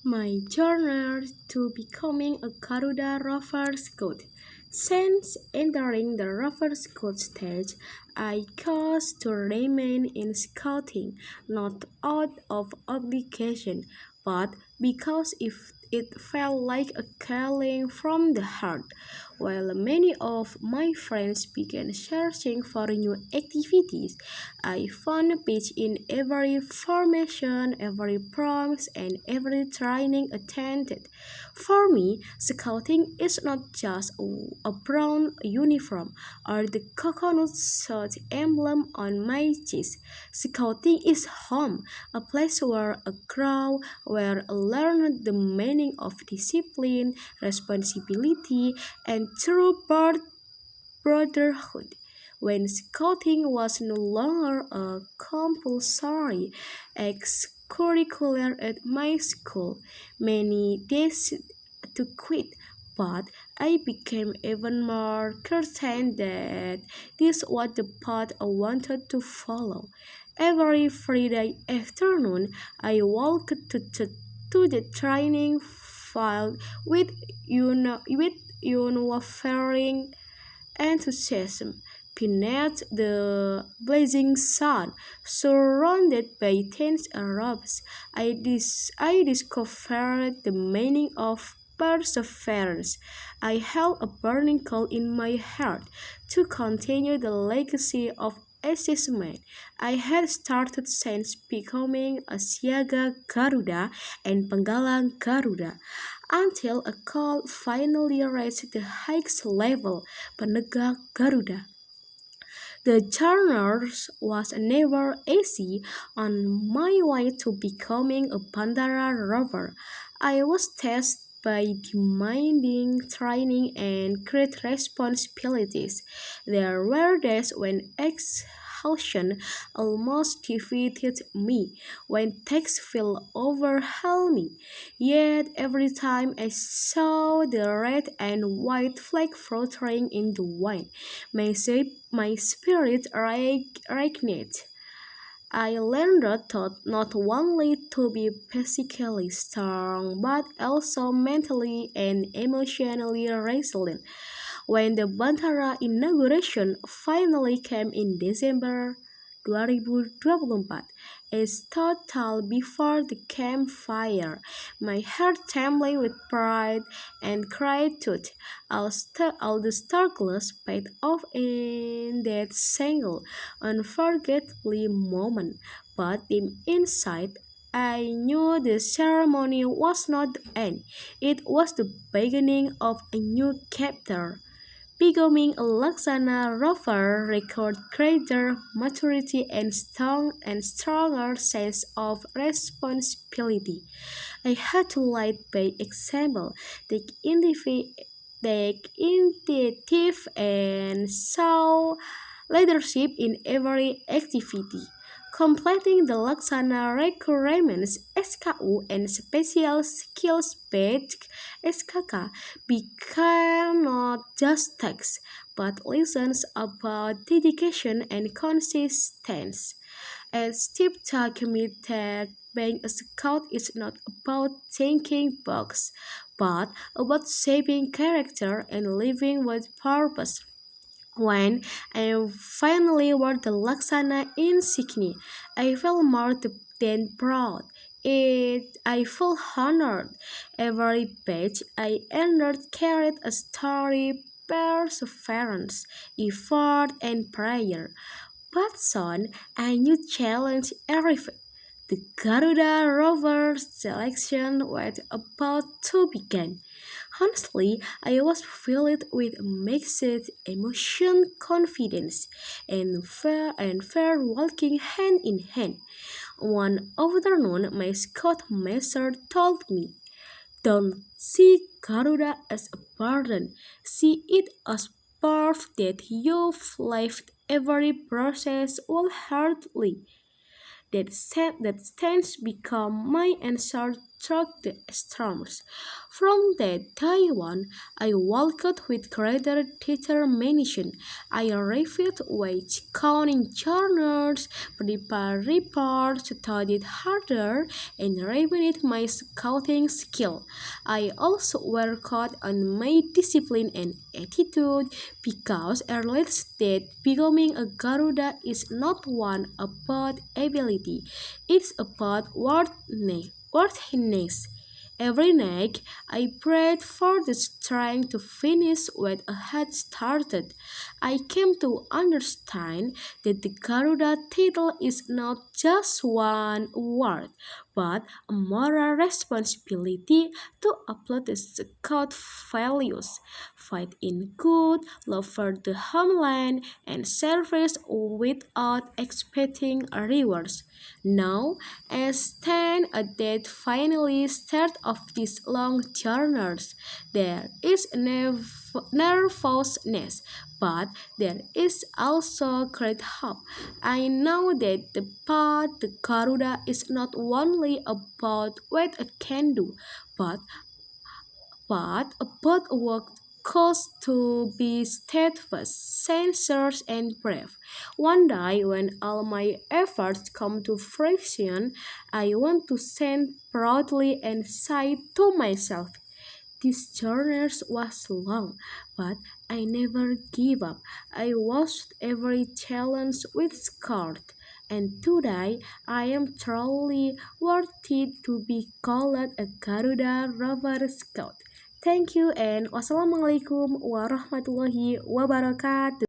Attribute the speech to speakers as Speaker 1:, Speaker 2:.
Speaker 1: My journey to becoming a Garuda Rover Scout. Since entering the Rover Scout stage, I chose to remain in Scouting, not out of obligation, but because if it felt like a calling from the heart. While many of my friends began searching for new activities, I found peace in every formation, every promise, and every training attended. For me, scouting is not just a brown uniform or the coconut short emblem on my chest. Scouting is home, a place where I grow, where I learn the meaning of discipline, responsibility, and true brotherhood. When scouting was no longer a compulsory extracurricular at my school, many days to quit, but I became even more certain that this was the path I wanted to follow. Every Friday afternoon, I walked to the training field with unwavering enthusiasm. Beneath the blazing sun, surrounded by tense Arabs, I discovered the meaning of perseverance. I held a burning call in my heart to continue the legacy of SMAN. I had started since becoming a Siaga Garuda and Pangkalan Garuda until a call finally reached the highest level, Penegak Garuda. The journey was never easy. On my way to becoming a Bandara rover, I was tested by demanding training and great responsibilities. There were days when exhaustion almost defeated me, when tasks felt overwhelming. Yet every time I saw the red and white flag fluttering in the wind, my spirit reignited. I learned that not only to be physically strong but also mentally and emotionally resilient. When the Bantara inauguration finally came in December 2024, a total before the campfire, my heart trembling with pride and gratitude. All the struggles paid off in that single, unforgettable moment. But deep inside, I knew the ceremony was not the end. It was the beginning of a new chapter. Becoming a Laksana rover required greater maturity and stronger sense of responsibility. I had to lead by example, take initiative and show leadership in every activity. Completing the Laksana requirements SKU and Special Skills Badge SKK became not just texts, but lessons about dedication and consistency. As Steve committed, being a scout is not about thinking box, but about shaping character and living with purpose. When I finally wore the Laksana insignia, I felt more than proud. I felt honored. Every page I entered carried a story, perseverance, effort, and prayer. But soon, a new challenge arrived. The Garuda Rover selection was about to begin. Honestly, I was filled with mixed emotion, confidence, and fear walking hand in hand. One afternoon, my scoutmaster told me, "Don't see Garuda as a burden, see it as proof that you've lived every process wholeheartedly." That stance became my answer through the storms. From that day on, I walked with greater determination. I reviewed weights, counting journals, prepared reports, studied harder, and refined my scouting skill. I also worked on my discipline and attitude because I realized that becoming a Garuda is not one about ability, it's about worthiness. Every night, I prayed for the strength to finish what I had started. I came to understand that the Garuda title is not just one word, but a moral responsibility to uphold the scout values, fight in good, love for the homeland, and service without expecting rewards. Now, as 10 a date finally start of these long journeys, there is nervousness, but there is also great hope. I know that the path to Garuda is not only about what I can do, but about work caused to be steadfast, sincere, and brave. One day, when all my efforts come to fruition, I want to stand proudly and say to myself, this journey was long, but I never give up. I watched every challenge with scored, and today I am truly worthy to be called a Garuda Rover Scout. Thank you and wassalamualaikum warahmatullahi wabarakatuh.